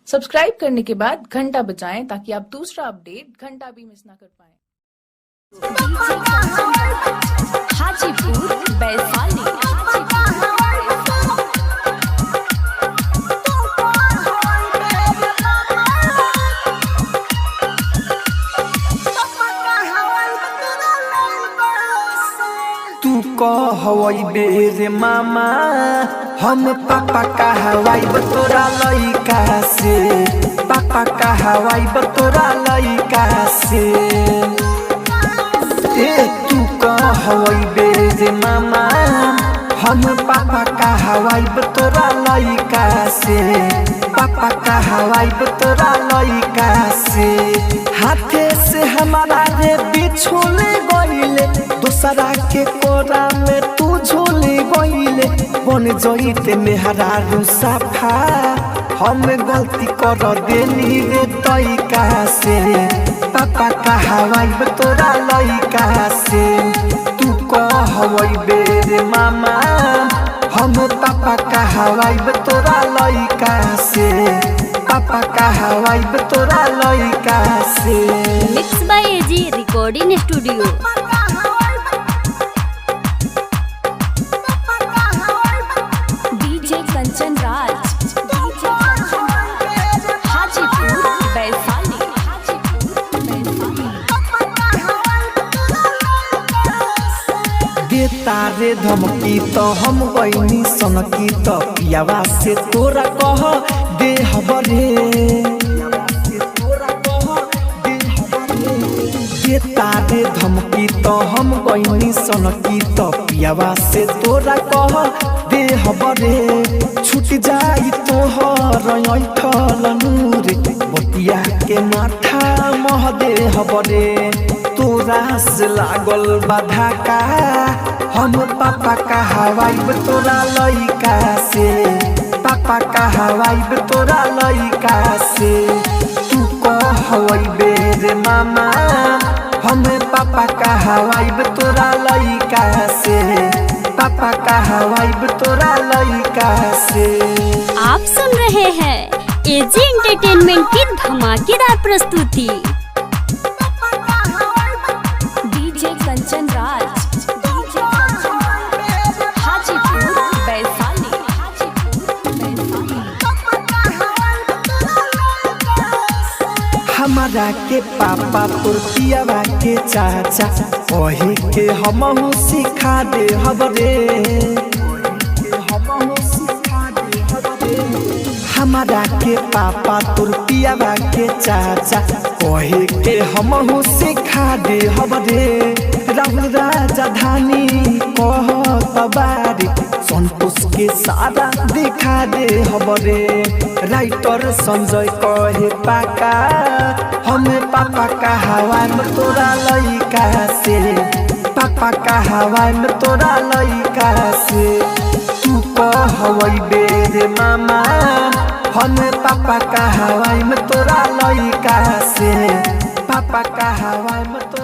Subscribe करने के बाद घंटा बजाएं ताकि आप दूसरा अपडेट घंटा भी मिस ना कर पाएं। हाजीपुर वैशाली। तू कहवई बेरे मामा हम पापा कहवाई तोरा लइका से, पापा कहवाई तोरा लइका से। तू कहवई बेरे मामा हम पापा कहवाई तोरा लइका से, पापा कहवाई तोरा लइका से। हाथे से हमारा रे बिछुले गइले, दूसरा के कोरा में तू झूले गइले। बन जइते मेहरारू साफा हम गलती कर देली रे तइका से, पापा कहवाई तोरा लइका से। तू कहवई बेरे मामा हम पापा कहवाई तोरा लइका से, पापा कहवाई तोरा लइका से। Mix by AG recording studio. DJ Kanchan Raj, Hajipur Vaishali. देता रे धमकी तो हम गईनी सनकी तो पियावा से तोरा कह दे हबरे। देता रे धमकी तो हम गईनी सनकी तो पियावा से तोरा कह दे हबरे। छूट जाई तोहर ऐठल नूर, बतिया के माथा मह दे हबरे। तोरा से लागल बाधा का हम पापा कहवाई तोरा लइका से, पापा कहवाई तोरा लइका से। तू कहवई बेरे मामा हम पापा कहवाई तोरा लइका से, पापा कहवाई तोरा लइका से। आप सुन रहे हैं एजी एंटरटेनमेंट की धमाकेदार प्रस्तुति। डीजे कंचन राज, हाजीपुर वैशाली। हमारा के पापा तोर पियावा के चाचा वही के हमहू सिखा दे हबरे। हमारा के पापा तोर पियावा के चाचा वही के हमहू सिखा दे हबरे। राहुल राजा धानी कहत बारी संतोष के सारा दिखा दे हबरे। राइटर संजय कहे पाका हम पापा कहवाई तोरा लइका से, पापा कहवाई तोरा लइका से। तू कहवई बेरे मामा हम पापा कहवाई तोरा लइका से, पापा कहवाई तोरा